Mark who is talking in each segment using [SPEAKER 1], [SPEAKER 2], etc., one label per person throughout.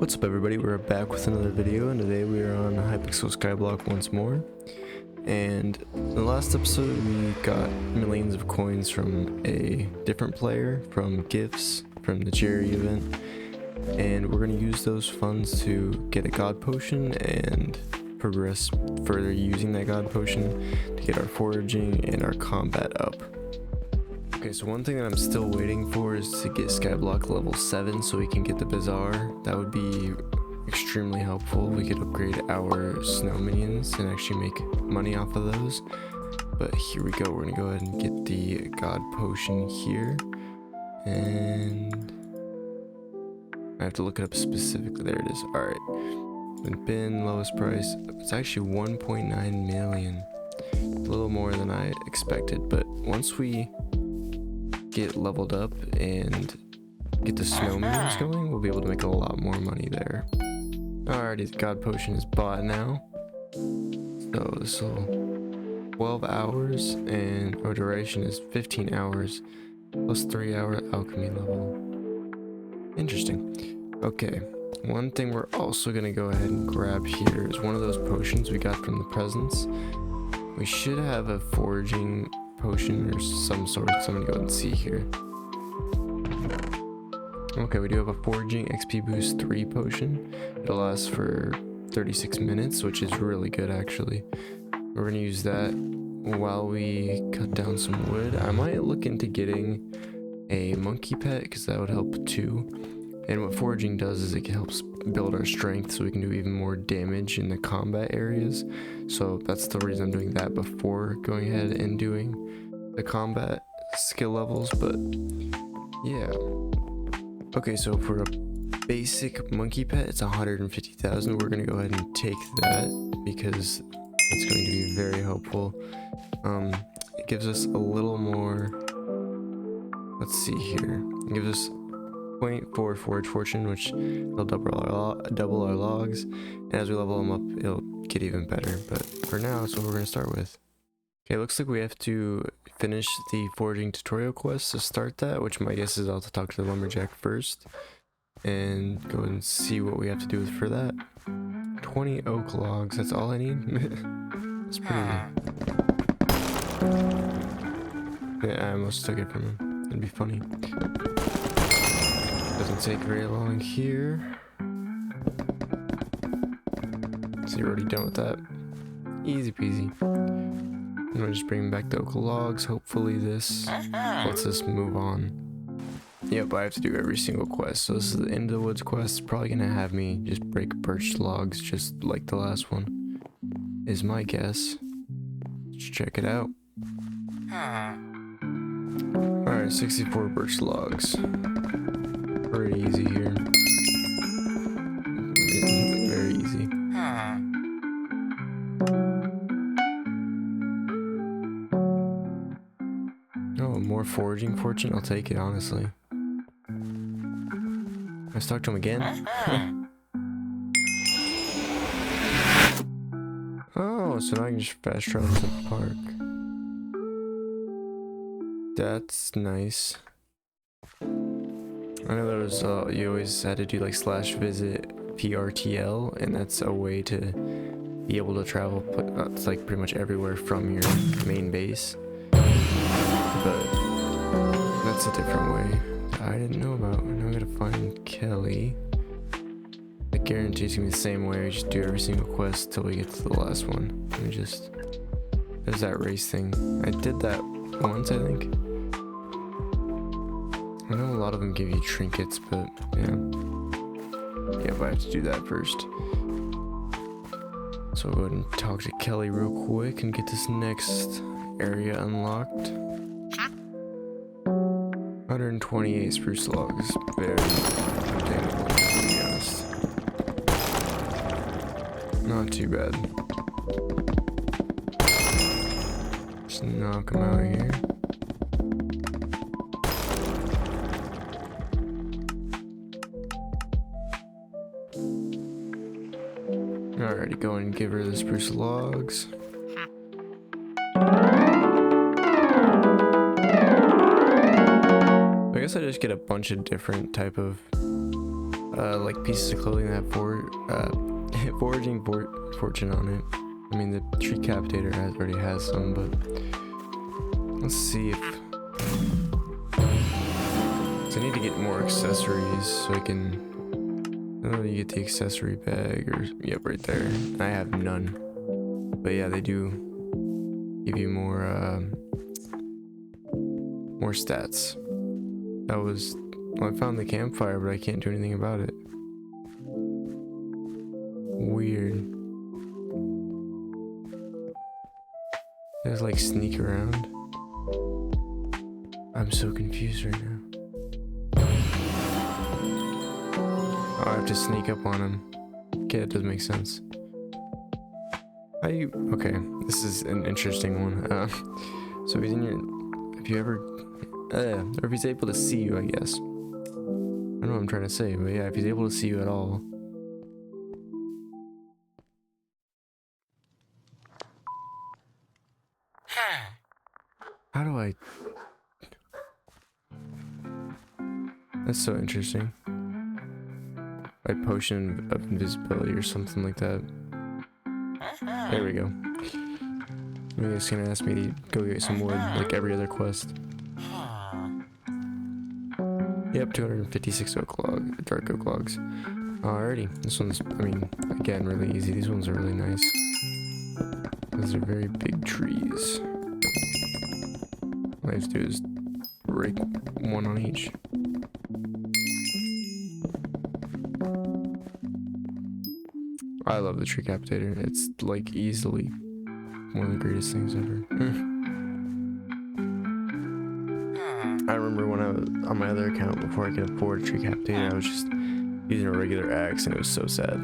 [SPEAKER 1] What's up everybody, we're back with another video, and today we are on Hypixel Skyblock once more. And in the last episode we got millions of coins from a different player, from gifts, from the charity event. And we're going to use those funds to get a god potion and progress further using that god potion to get our foraging and our combat up. Okay, so one thing that I'm still waiting for is to get Skyblock level 7 so we can get the Bazaar. That would be extremely helpful. We could upgrade our snow minions and actually make money off of those. But here we go, we're gonna go ahead and get the god potion here. And I have to look it up specifically. There it is. Alright. Bin, lowest price. It's actually 1.9 million. A little more than I expected, but once we get leveled up and get the snow minions going, we'll be able to make a lot more money there. Alrighty, the god potion is bought now. So this will 12 hours, and our duration is 15 hours plus 3-hour alchemy level. Interesting. Okay, one thing we're also gonna go ahead and grab here is one of those potions we got from the presents. We should have a foraging potion or some sort, so I'm gonna go ahead and see here. Okay, we do have a foraging XP boost 3 potion. It'll last for 36 minutes, which is really good actually. We're gonna use that while we cut down some wood. I might look into getting a monkey pet because that would help too. And what foraging does is it helps build our strength so we can do even more damage in the combat areas. So that's the reason I'm doing that before going ahead and doing the combat skill levels. But yeah. Okay, so for a basic monkey pet, it's 150,000. We're gonna go ahead and take that because it's going to be very helpful. It gives us a little more. Let's see here. It gives us 0.4 forage fortune, which will double our logs, and as we level them up it'll get even better, but for now that's what we're going to start with. Okay, looks like we have to finish the foraging tutorial quest to start that, which my guess is I'll have to talk to the lumberjack first and go and see what we have to do for that. 20 oak logs, that's all I need. That's pretty yeah, I almost took it from him. That'd be funny. Doesn't take very long here. So you're already done with that. Easy peasy. I'm gonna just bring back the oak logs. Hopefully this lets us move on. Yep, I have to do every single quest. So this is the end of the woods quest. It's probably gonna have me just break birch logs just like the last one, is my guess. Let's check it out. Alright, 64 birch logs. Pretty easy here. Very easy. Oh, more foraging fortune? I'll take it, honestly. Let's talk to him again. Oh, so now I can just fast travel to the park. That's nice. I know there was, you always had to do like /visit PRTL, and that's a way to be able to travel, it's like pretty much everywhere from your main base. But that's a different way I didn't know about. Now I gotta find Kelly. I guarantee it's gonna be the same way. We just do every single quest till we get to the last one. Let me just, there's that race thing. I did that once, I think. I know a lot of them give you trinkets, but yeah. Yeah, but I have to do that first. So I'll go ahead and talk to Kelly real quick and get this next area unlocked. 128 spruce logs. Very obtainable, to be honest. Not too bad. Just knock them out here. Alrighty, go and give her the spruce logs. I guess I just get a bunch of different type of like pieces of clothing that have foraging fortune on it. I mean, the tree captator already has some, but let's see if. So I need to get more accessories so I can. Oh, you get the accessory bag, or yep, right there. I have none, but yeah, they do give you more stats. That was. Well, I found the campfire, but I can't do anything about it. Weird. You guys like sneak around? I'm so confused right now. Oh, I have to sneak up on him. Okay, that does make sense. How do you... Okay, this is an interesting one. So he's in your... If you ever... or if he's able to see you, I guess. I don't know what I'm trying to say, but yeah, if he's able to see you at all. How do I... That's so interesting. By potion of invisibility or something like that. There we go. Maybe it's gonna ask me to go get some wood, like every other quest. Yep, 256 dark oak logs. Alrighty, this one's, I mean, again, really easy. These ones are really nice. Those are very big trees. All I have to do is break one on each. I love the tree captator. It's like easily one of the greatest things ever. I remember when I was on my other account before I could afford a tree captator, I was just using a regular axe and it was so sad.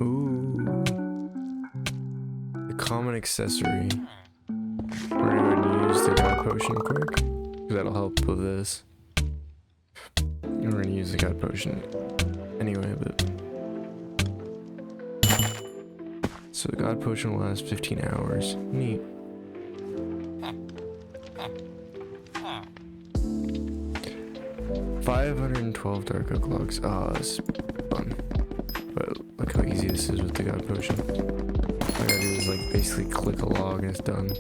[SPEAKER 1] Ooh. The common accessory. We're gonna go ahead and use the god potion quick, because that'll help with this. We're gonna use the god potion anyway, but... So the god potion will last 15 hours. Neat. $512 dark oak logs. Oh, this is fun. But look how easy this is with the god potion. All I gotta do is like basically click a log and it's done.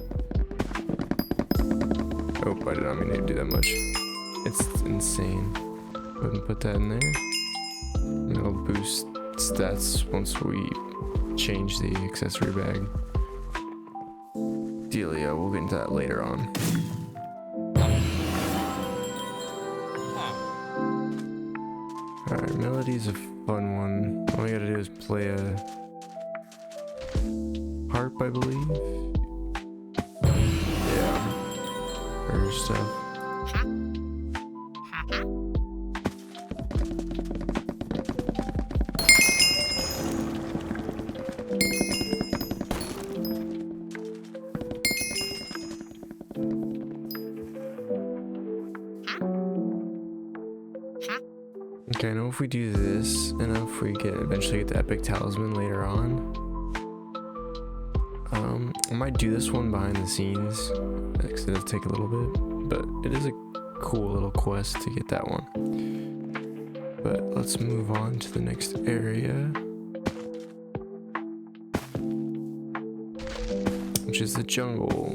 [SPEAKER 1] Oh, I did not mean to do that much. It's insane. Go ahead and put that in there. And it'll boost stats once we change the accessory bag. Dealio, we'll get into that later on. Alright, Melody's a fun one. All we gotta do is play a harp, I believe. Or stuff. Okay, I know if we do this, and if we eventually get the epic talisman later on, I might do this one behind the scenes, because it does take a little bit, but it is a cool little quest to get that one. But let's move on to the next area, which is the jungle.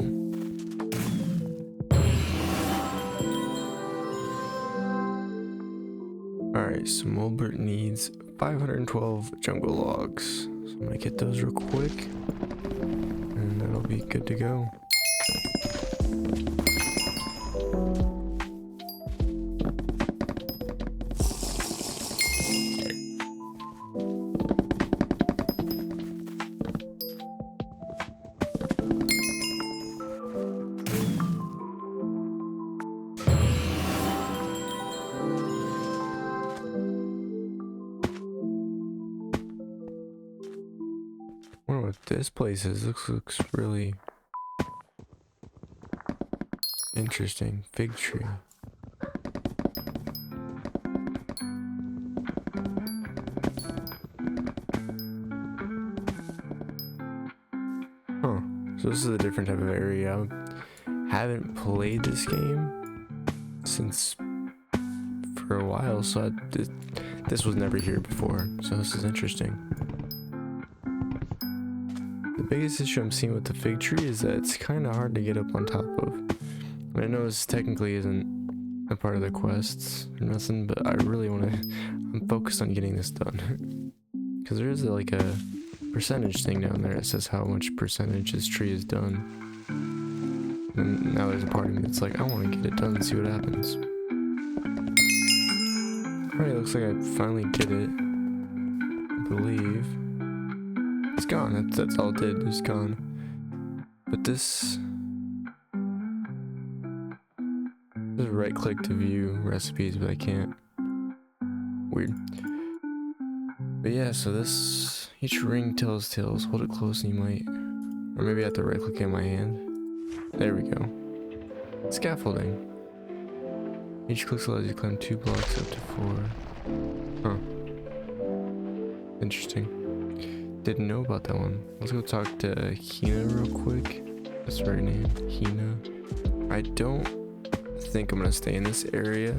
[SPEAKER 1] Alright, so Mulbert needs 512 jungle logs, so I'm gonna get those real quick. And that'll be good to go. I wonder what this place is. Looks really interesting. Fig tree. So this is a different type of area. I haven't played this game since for a while, so this was never here before, so this is interesting. The biggest issue I'm seeing with the fig tree is that it's kind of hard to get up on top of. And I know this technically isn't a part of the quests or nothing, but I really want to, I'm focused on getting this done. Because there is like a percentage thing down there that says how much percentage this tree is done. And now there's a part of me that's like, I want to get it done and see what happens. Alright, looks like I finally did it. I believe. It's gone, that's all it did, it's gone. But this... Just right click to view recipes, but I can't. Weird. But yeah, so this... Each ring tells tales. Hold it close and you might... Or maybe I have to right click in my hand. There we go. Scaffolding. Each click allows you to climb 2 blocks up to 4. Huh. Interesting. Didn't know about that one. Let's go talk to Hina real quick. That's the right name. Hina. I don't think I'm gonna stay in this area.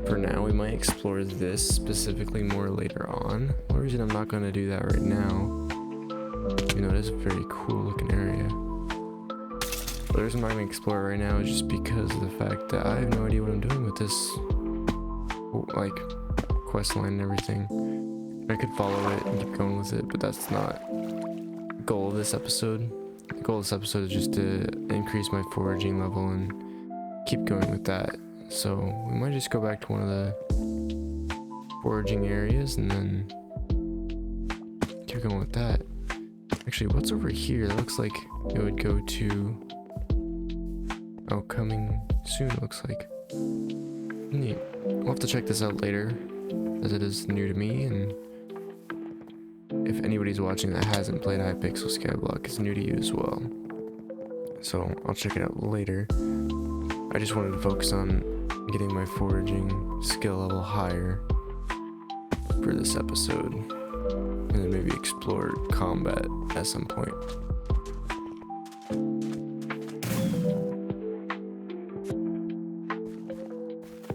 [SPEAKER 1] For now, we might explore this specifically more later on. The reason I'm not gonna do that right now, you know, it is a very cool looking area. But the reason I'm not gonna explore it right now is just because of the fact that I have no idea what I'm doing with this, like, quest line and everything. I could follow it and keep going with it, but that's not the goal of this episode. The goal of this episode is just to increase my foraging level and keep going with that. So we might just go back to one of the foraging areas and then keep going with that. Actually, what's over here? That looks like it would go to... Oh, coming soon, looks like. Neat. We'll have to check this out later, as it is new to me, and if anybody's watching that hasn't played Hypixel Skyblock, it's new to you as well. So I'll check it out later. I just wanted to focus on getting my foraging skill level higher for this episode, and then maybe explore combat at some point.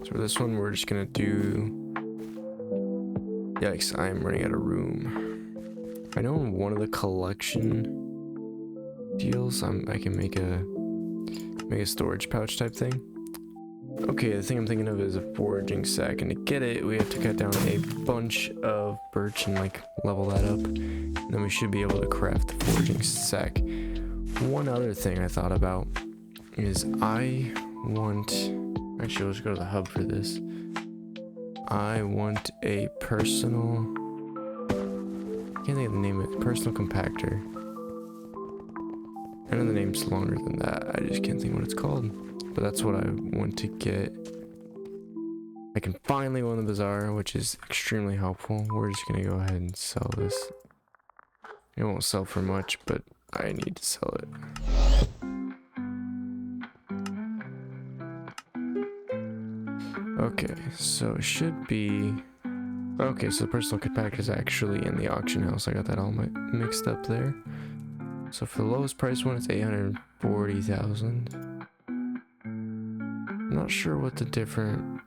[SPEAKER 1] So for this one, we're just gonna do... Yikes, I am running out of room. I know in one of the collection deals, I can make a storage pouch type thing. Okay, the thing I'm thinking of is a foraging sack, and to get it, we have to cut down a bunch of birch and like level that up, and then we should be able to craft the foraging sack. One other thing I thought about is I want... Actually, let's go to the hub for this. I want a personal... I can't think of the name of it. Personal compactor. I know the name's longer than that. I just can't think what it's called. But that's what I want to get. I can finally go in the bazaar, which is extremely helpful. We're just gonna go ahead and sell this. It won't sell for much, but I need to sell it. Okay, so it should be... Okay, so the personal compactor is actually in the auction house. I got that all mixed up there. So for the lowest price one, it's 840,000. I'm not sure what the different,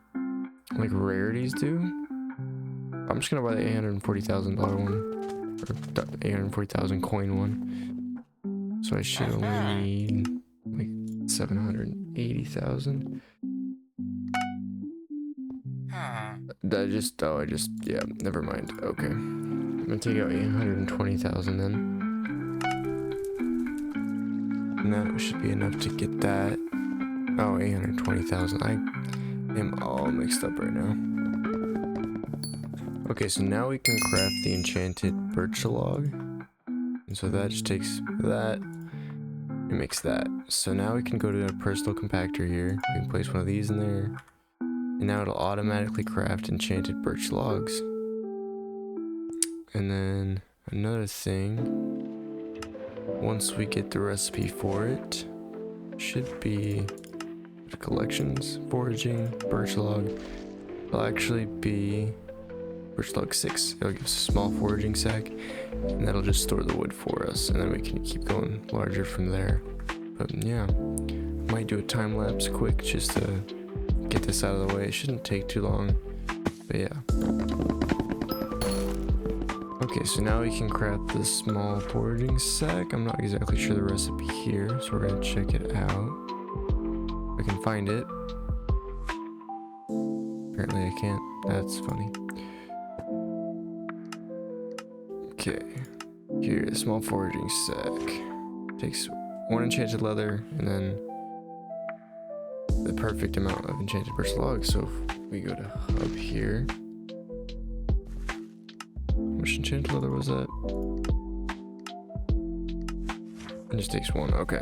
[SPEAKER 1] like, rarities do. I'm just gonna buy the $840,000 one, or 840,000 coin one. So I should only need like 780,000. Yeah, never mind. Okay, I'm gonna take out 820,000 then, and that should be enough to get that. Oh, 820,000. I am all mixed up right now. Okay, so now we can craft the enchanted birch log. And so that just takes that and makes that. So now we can go to a personal compactor here. We can place one of these in there. And now it'll automatically craft enchanted birch logs. And then another thing, once we get the recipe for it, should be collections, foraging, birch log. It'll actually be birch log 6. It'll give us a small foraging sack, and that'll just store the wood for us, and then we can keep going larger from there. But yeah, might do a time lapse quick just to get this out of the way. It shouldn't take too long, but yeah. Okay, so now we can craft this small foraging sack. I'm not exactly sure the recipe here, so we're gonna check it out. If I can find it. Apparently I can't. That's funny. Okay, here, a small foraging sack. Takes 1 enchanted leather and then the perfect amount of enchanted birch logs. So if we go to hub here, how much enchanted leather was that? It just takes 1. Okay,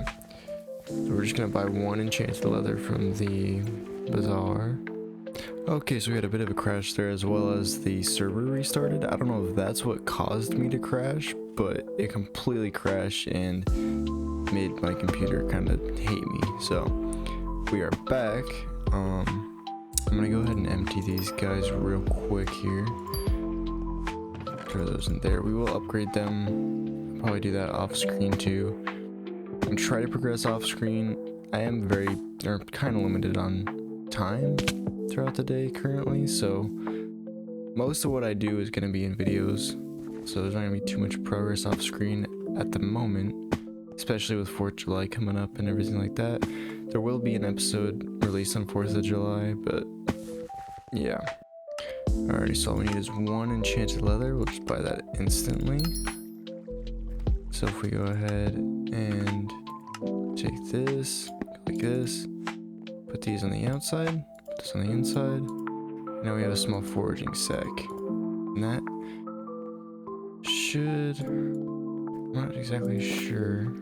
[SPEAKER 1] so we're just gonna buy 1 enchanted leather from the bazaar. Okay, so we had a bit of a crash there, as well as the server restarted. I don't know if that's what caused me to crash, but it completely crashed and made my computer kind of hate me. So we are back. I'm gonna go ahead and empty these guys real quick here. Throw those in there. We will upgrade them. Probably do that off screen too. And try to progress off screen. I am kind of limited on time throughout the day currently, so most of what I do is going to be in videos, so there's not going to be too much progress off screen at the moment, especially with 4th of July coming up and everything like that. There will be an episode released on 4th of July, but yeah. Alrighty, so all we need is 1 enchanted leather. We'll just buy that instantly. So if we go ahead and take this, like this, put these on the outside, this on the inside. Now we have a small foraging sack, and that should, I'm not exactly sure,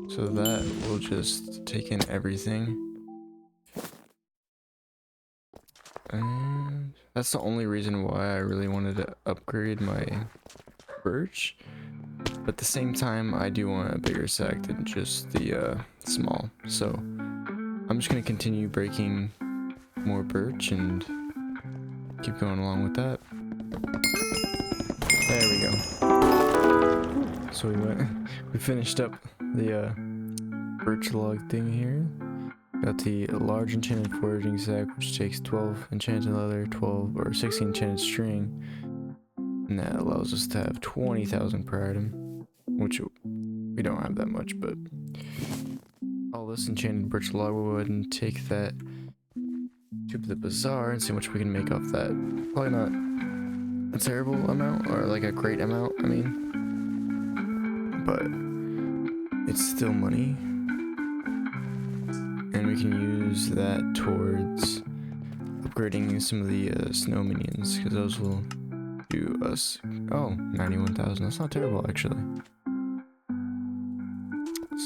[SPEAKER 1] so that will just take in everything, and that's the only reason why I really wanted to upgrade my birch. But at the same time, I do want a bigger sack than just the small, so I'm just going to continue breaking more birch and keep going along with that. There we go. So we finished up the birch log thing here. Got the large enchanted foraging sack, which takes 12 enchanted leather, 12 or 16 enchanted string, and that allows us to have 20,000 per item, which we don't have that much, but all this enchanted birch log, we'll go ahead and take that to the bazaar and see how much we can make off that. Probably not a terrible amount, or like a great amount, I mean, but it's still money, and we can use that towards upgrading some of the snow minions, because those will do us, 91,000, that's not terrible actually.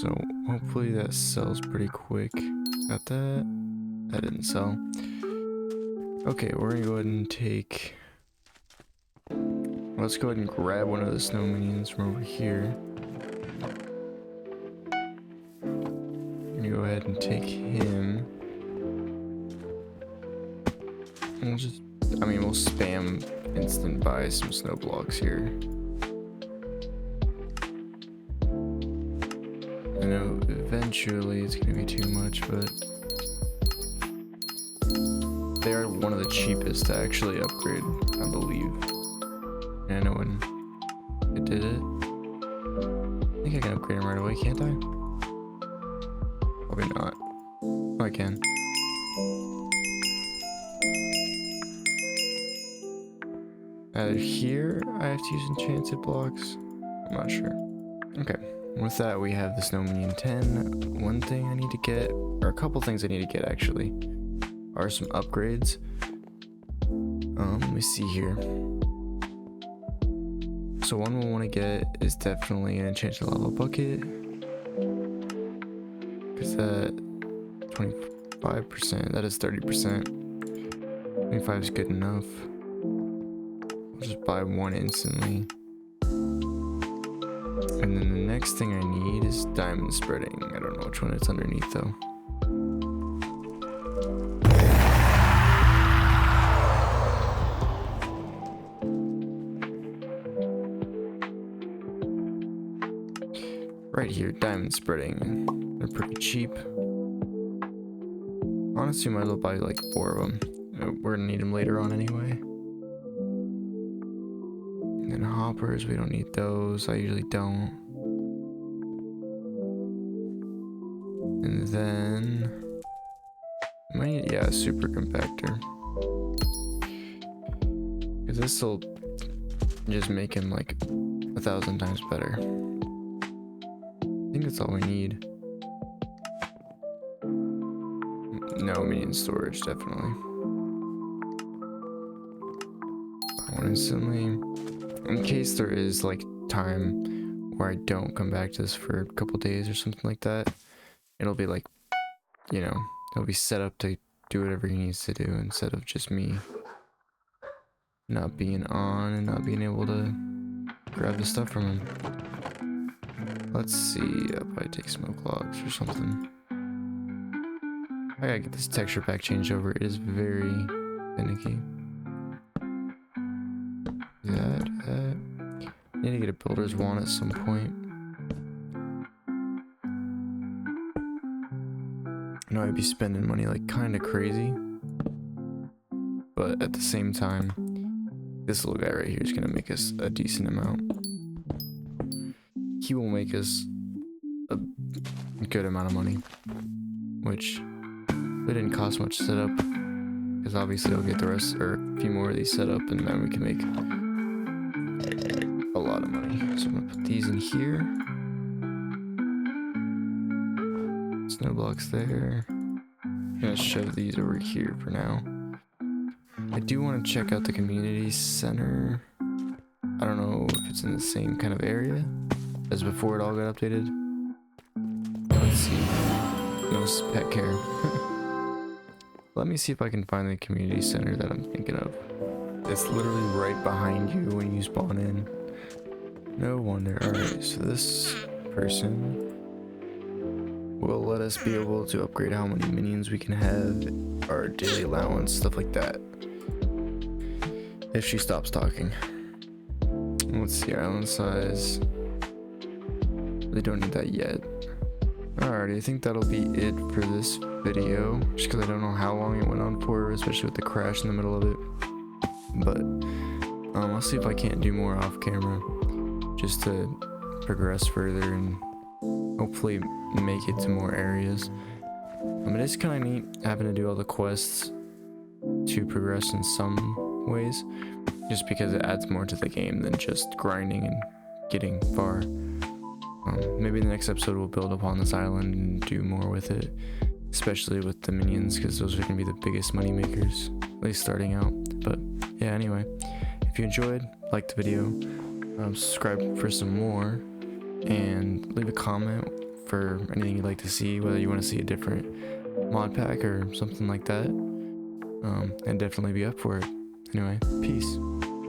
[SPEAKER 1] So hopefully that sells pretty quick. Got that. That didn't sell. Okay, we're gonna go ahead and take, let's go ahead and grab one of the snow minions from over here. I'm gonna go ahead and take him. And we'll just, we'll spam instant buy some snow blocks here. I know eventually it's gonna be too much, but they are one of the cheapest to actually upgrade, I believe. And I know when I did it, I think I can upgrade them right away, can't I? Probably not. Oh, I can. Either here, I have to use enchanted blocks. I'm not sure. Okay. With that, we have the Snow Minion 10. One thing I need to get, or a couple things I need to get actually, are some upgrades. Let me see here. So one we'll want to get is definitely an enchanted lava bucket, because that 25%, that is 30%. 25 is good enough. I'll just buy 1 instantly. And then the next thing I need is diamond spreading. I don't know which one it's underneath though. right here, diamond spreading. They're pretty cheap. Honestly, might as well buy like 4 of them. We're gonna need them later on anyway. And then hoppers, we don't need those. I usually don't. And then I might need, yeah, a super compactor. Because this will just make him like 1,000 times better. I think that's all we need. No, minion storage, definitely. One instantly. In case there is like time where I don't come back to this for a couple days or something like that, it'll be like, you know, it'll be set up to do whatever he needs to do instead of just me not being on and not being able to grab the stuff from him. Let's see, I'll probably take smoke logs or something. I gotta get this texture pack changed over. It is very finicky. That. Need to get a builder's wand at some point. I know I'd be spending money like kind of crazy, but at the same time, this little guy right here is gonna make us a decent amount. He will make us a good amount of money, which it didn't cost much to set up, because obviously I'll get the rest, or a few more of these set up, and then we can make a lot of money. So I'm gonna put these in here. Snow blocks there. I'm gonna shove these over here for now. I do want to check out the community center. I don't know if it's in the same kind of area as before it all got updated. Let's see. No pet care. Let me see if I can find the community center that I'm thinking of. It's literally right behind you when you spawn in. No wonder. Alright, so this person will let us be able to upgrade how many minions we can have, our daily allowance, stuff like that. If she stops talking. Let's see, island size. They don't need that yet. Alrighty, I think that'll be it for this video. Just because I don't know how long it went on for, especially with the crash in the middle of it. But I'll see if I can't do more off camera, just to progress further and hopefully make it to more areas. It is kind of neat having to do all the quests to progress in some ways, just because it adds more to the game than just grinding and getting far. Maybe the next episode we'll build upon this island and do more with it, especially with the minions, because those are going to be the biggest money makers, at least starting out. But yeah, anyway, if you enjoyed, like the video, subscribe for some more, and leave a comment for anything you'd like to see, whether you want to see a different mod pack or something like that. And definitely be up for it. Anyway, peace.